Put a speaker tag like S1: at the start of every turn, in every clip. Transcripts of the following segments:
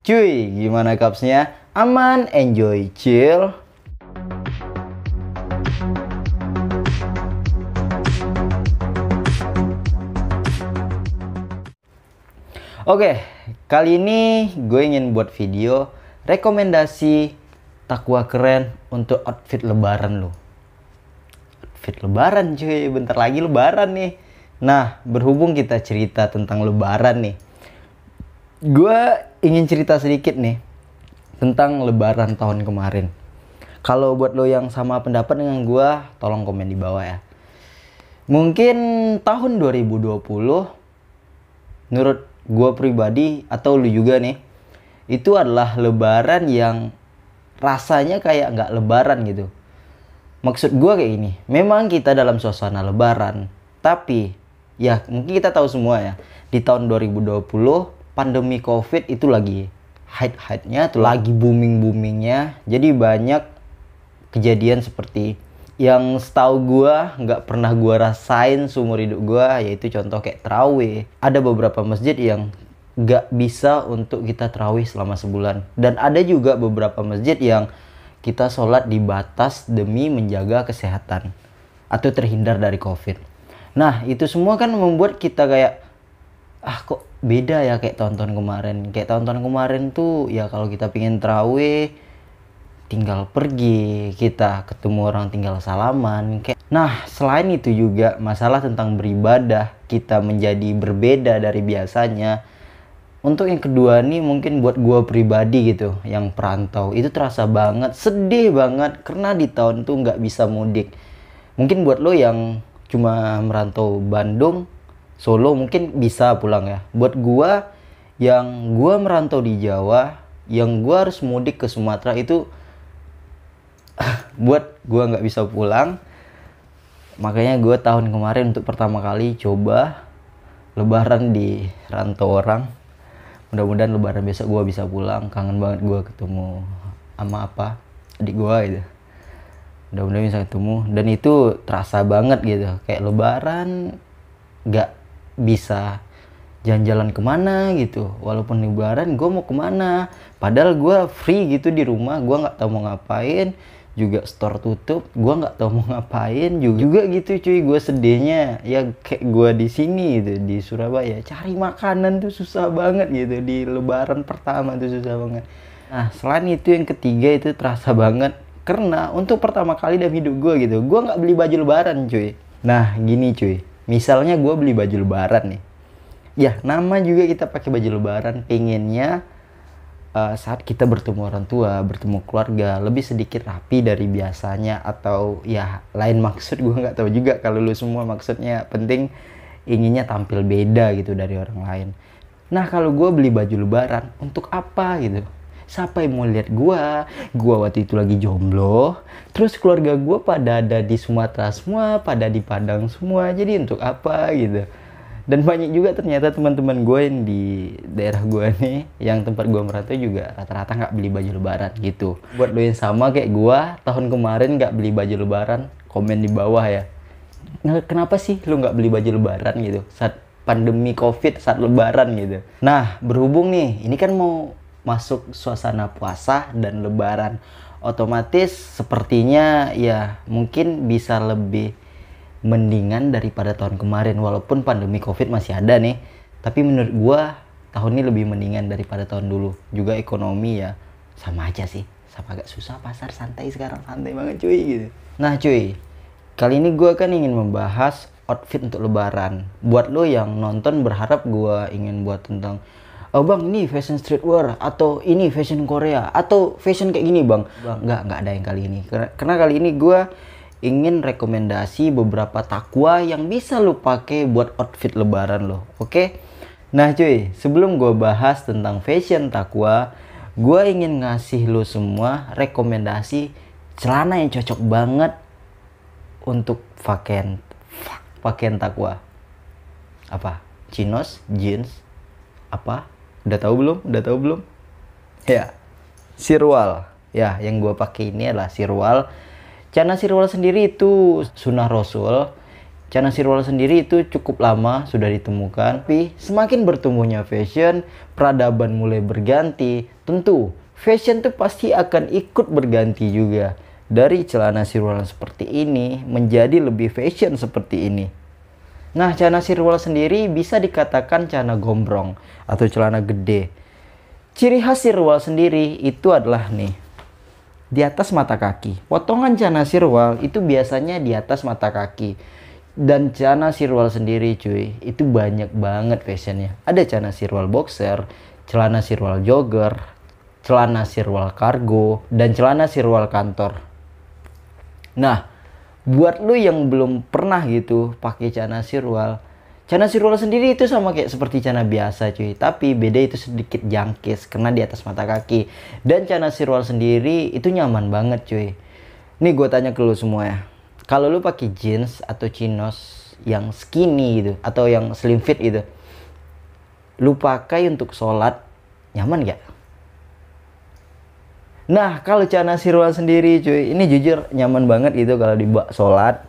S1: Cuy, gimana kapsnya? Aman, enjoy, chill. Oke, kali ini gue ingin buat video rekomendasi takwa keren untuk outfit lebaran lo. Outfit lebaran cuy, bentar lagi lebaran nih. Nah, berhubung kita cerita tentang lebaran nih, gue ingin cerita sedikit nih tentang lebaran tahun kemarin. Kalau buat lo yang sama pendapat dengan gue, tolong komen di bawah ya. Mungkin tahun 2020 menurut gue pribadi atau lu juga nih, itu adalah lebaran yang rasanya kayak nggak lebaran gitu. Maksud gue kayak gini, memang kita dalam suasana lebaran, tapi ya mungkin kita tahu semua ya, di tahun 2020 pandemi COVID itu lagi hype-hype-nya tuh, lagi booming-boomingnya. Jadi banyak kejadian seperti yang setahu gue nggak pernah gue rasain seumur hidup gue, yaitu contoh kayak tarawih. Ada beberapa masjid yang nggak bisa untuk kita tarawih selama sebulan, dan ada juga beberapa masjid yang kita sholat di batas demi menjaga kesehatan atau terhindar dari COVID. Nah, itu semua kan membuat kita kayak, kok beda ya kayak tahun-tahun kemarin. Kayak tahun-tahun kemarin tuh ya kalau kita pingin tarawih tinggal pergi, kita ketemu orang tinggal salaman. Nah, selain itu juga masalah tentang beribadah, kita menjadi berbeda dari biasanya. Untuk yang kedua nih, mungkin buat gue pribadi gitu, yang perantau, itu terasa banget, sedih banget, karena di tahun tuh nggak bisa mudik. Mungkin buat lo yang cuma merantau Bandung, Solo, mungkin bisa pulang ya. Buat gue yang gue merantau di Jawa, yang gue harus mudik ke Sumatera, itu buat gue nggak bisa pulang. Makanya gue tahun kemarin untuk pertama kali coba lebaran di rantau orang. Mudah-mudahan lebaran besok gue bisa pulang. Kangen banget gue ketemu sama adik gue gitu. Mudah-mudahan bisa ketemu, dan itu terasa banget gitu, kayak lebaran nggak bisa jalan-jalan kemana gitu. Walaupun lebaran gue mau kemana, padahal gue free gitu di rumah, gue nggak tahu mau ngapain. Juga store tutup, gue nggak tahu mau ngapain juga gitu cuy. Gue sedihnya ya kayak gue di sini gitu, di Surabaya, cari makanan tuh susah banget gitu. Di lebaran pertama tuh susah banget. Nah, selain itu yang ketiga itu terasa banget karena untuk pertama kali dalam hidup gue gitu, gue nggak beli baju lebaran cuy. Nah gini cuy, misalnya gue beli baju lebaran nih, ya nama juga kita pakai baju lebaran, pengennya saat kita bertemu orang tua, bertemu keluarga, lebih sedikit rapi dari biasanya, atau ya lain maksud gue nggak tahu juga. Kalau lu semua maksudnya penting inginnya tampil beda gitu dari orang lain. Nah, kalau gue beli baju lebaran untuk apa gitu? Siapa yang mau lihat gue? Gue waktu itu lagi jomblo, terus keluarga gue pada ada di Sumatera semua, pada di Padang semua, jadi untuk apa gitu? Dan banyak juga ternyata teman-teman gue yang di daerah gue nih, yang tempat gue merantau juga rata-rata nggak beli baju lebaran gitu. Buat lo yang sama kayak gue, tahun kemarin nggak beli baju lebaran, komen di bawah ya. Nah, kenapa sih lo nggak beli baju lebaran gitu saat pandemi COVID, saat lebaran gitu. Nah, berhubung nih, ini kan mau masuk suasana puasa dan lebaran, otomatis sepertinya ya mungkin bisa lebih mendingan daripada tahun kemarin. Walaupun pandemi COVID masih ada nih, tapi menurut gua tahun ini lebih mendingan daripada tahun dulu. Juga ekonomi ya sama aja sih, sama agak susah, pasar santai sekarang, santai banget cuy gitu. Nah cuy, kali ini gua kan ingin membahas outfit untuk lebaran. Buat lo yang nonton berharap gua ingin buat tentang, oh bang ini fashion streetwear, atau ini fashion Korea, atau fashion kayak gini bang. Nggak ada yang kali ini, karena kali ini gua ingin rekomendasi beberapa takwa yang bisa lo pakai buat outfit lebaran lo. Oke? Nah cuy, sebelum gue bahas tentang fashion takwa, gue ingin ngasih lo semua rekomendasi celana yang cocok banget untuk pakaian takwa. Apa? Chinos, jeans, apa? Udah tahu belum? Ya, sirwal. Ya, yang gue pakai ini adalah sirwal. Celana sirwal sendiri itu sunnah Rasul, Celana sirwal sendiri itu cukup lama sudah ditemukan, tapi semakin bertumbuhnya fashion, peradaban mulai berganti. Tentu, fashion tuh pasti akan ikut berganti juga. Dari celana sirwal seperti ini menjadi lebih fashion seperti ini. Nah, celana sirwal sendiri bisa dikatakan celana gombrong atau celana gede. Ciri khas sirwal sendiri itu adalah nih, di atas mata kaki. Potongan celana sirwal itu biasanya di atas mata kaki. Dan celana sirwal sendiri cuy, itu banyak banget fashionnya. Ada celana sirwal boxer, celana sirwal jogger, celana sirwal kargo, dan celana sirwal kantor. Nah, buat lu yang belum pernah gitu pakai celana sirwal sendiri itu sama kayak seperti celana biasa cuy, tapi beda itu sedikit jangkis karena di atas mata kaki. Dan celana sirwal sendiri itu nyaman banget cuy. Nih gue tanya ke lu semua ya, kalau lu pakai jeans atau chinos yang skinny gitu atau yang slim fit gitu, lu pakai untuk sholat, nyaman gak? Nah, kalau celana sirwal sendiri cuy, ini jujur nyaman banget gitu kalau dibawa sholat.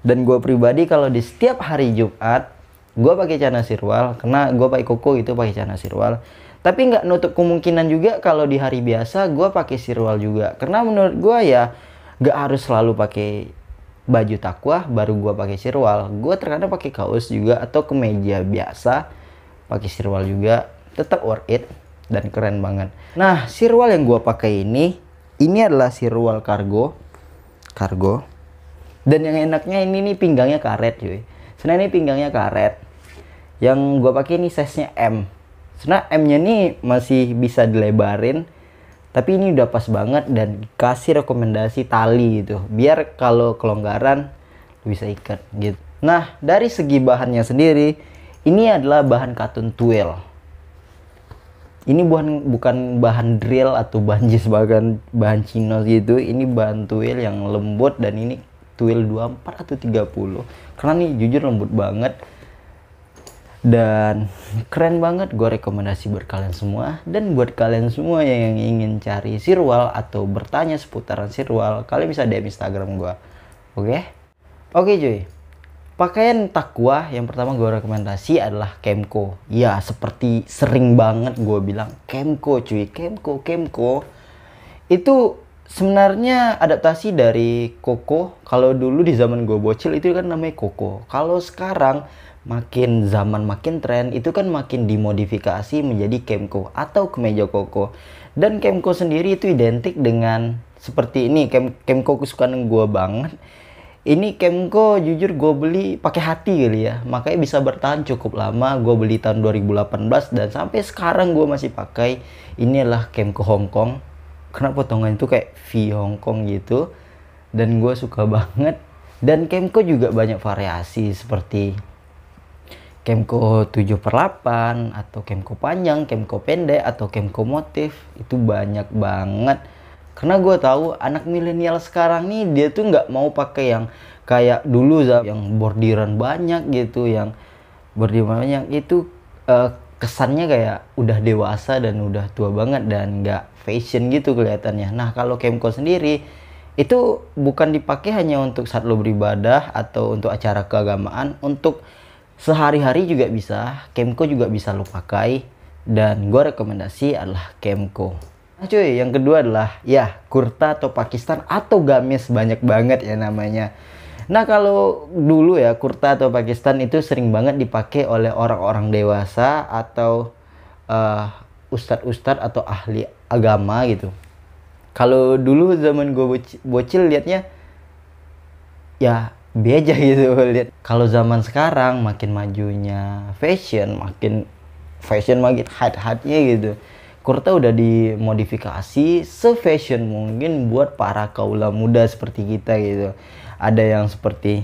S1: Dan gue pribadi kalau di setiap hari Jumat, gue pakai celana sirwal karena gue pakai koko gitu, pakai celana sirwal. Tapi nggak nutup kemungkinan juga kalau di hari biasa gue pakai sirwal juga. Karena menurut gue ya nggak harus selalu pakai baju takwa baru gue pakai sirwal. Gue terkadang pakai kaos juga atau kemeja biasa pakai sirwal juga, tetap worth it dan keren banget. Nah, sirwal yang gue pakai ini adalah sirwal kargo. Dan yang enaknya ini nih pinggangnya karet cuy. Sebenarnya ini pinggangnya karet. Yang gue pakai ini size-nya M. Sebenarnya M-nya nih masih bisa dilebarin, tapi ini udah pas banget dan kasih rekomendasi tali gitu. Biar kalau kelonggaran bisa ikat gitu. Nah, dari segi bahannya sendiri, ini adalah bahan katun twill. Ini bukan bahan drill atau bahan jeans, bahan chinos gitu. Ini bahan twill yang lembut dan ini twill 24 atau 30. Karena nih jujur lembut banget. Dan keren banget, gue rekomendasi buat kalian semua. Dan buat kalian semua yang ingin cari sirwal atau bertanya seputaran sirwal, kalian bisa DM Instagram gue. Oke cuy, pakaian takwa yang pertama gue rekomendasi adalah Kemco. Ya seperti sering banget gue bilang Kemco cuy, Kemco itu sebenarnya adaptasi dari Koko. Kalau dulu di zaman gue bocil itu kan namanya Koko. Kalau sekarang makin zaman makin tren itu kan makin dimodifikasi menjadi Kemco atau kemeja koko. Dan Kemco sendiri itu identik dengan seperti ini. Kemco kesukaan gue banget. Ini Kemco jujur gue beli pakai hati kali ya, makanya bisa bertahan cukup lama. Gue beli tahun 2018 dan sampai sekarang gue masih pakai. Ini adalah Kemco Hong Kong karena potongan itu kayak V Hong Kong gitu dan gue suka banget. Dan Kemco juga banyak variasi seperti Kemco 7/8 atau Kemco panjang, Kemco pendek atau Kemco motif. Itu banyak banget. Karena gue tahu anak milenial sekarang nih dia tuh nggak mau pakai yang kayak dulu yang bordiran banyak gitu, yang bordiran banyak itu kesannya kayak udah dewasa dan udah tua banget dan nggak fashion gitu kelihatannya. Nah, kalau Kemco sendiri itu bukan dipakai hanya untuk saat lo beribadah atau untuk acara keagamaan, untuk sehari-hari juga bisa. Kemco juga bisa lo pakai dan gue rekomendasi adalah Kemco. Nah cuy, yang kedua adalah ya kurta atau Pakistan atau gamis, banyak banget ya namanya. Nah kalau dulu ya kurta atau Pakistan itu sering banget dipakai oleh orang-orang dewasa atau ustadz-ustadz atau ahli agama gitu. Kalau dulu zaman gue bocil liatnya ya beja gitu lihat. Kalau zaman sekarang makin majunya fashion makin hot-hotnya gitu. Kurta udah dimodifikasi se-fashion mungkin buat para kaula muda seperti kita gitu. Ada yang seperti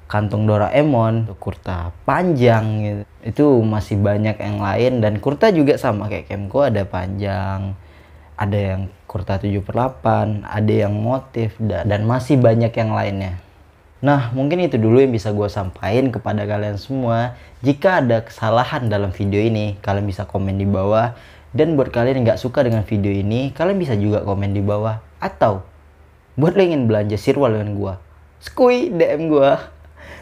S1: kantong Doraemon, kurta panjang gitu. Itu masih banyak yang lain dan kurta juga sama kayak Kemco, ada panjang, ada yang kurta 7/8, ada yang motif dan masih banyak yang lainnya. Nah, mungkin itu dulu yang bisa gue sampaikan kepada kalian semua. Jika ada kesalahan dalam video ini, kalian bisa komen di bawah. Dan buat kalian yang gak suka dengan video ini, kalian bisa juga komen di bawah. Atau, buat lo ingin belanja sirwal dengan gue, skuy DM gue.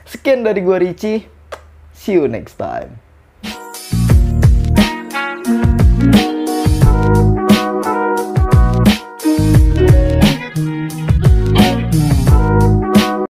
S1: Sekian dari gua Ricci. See you next time.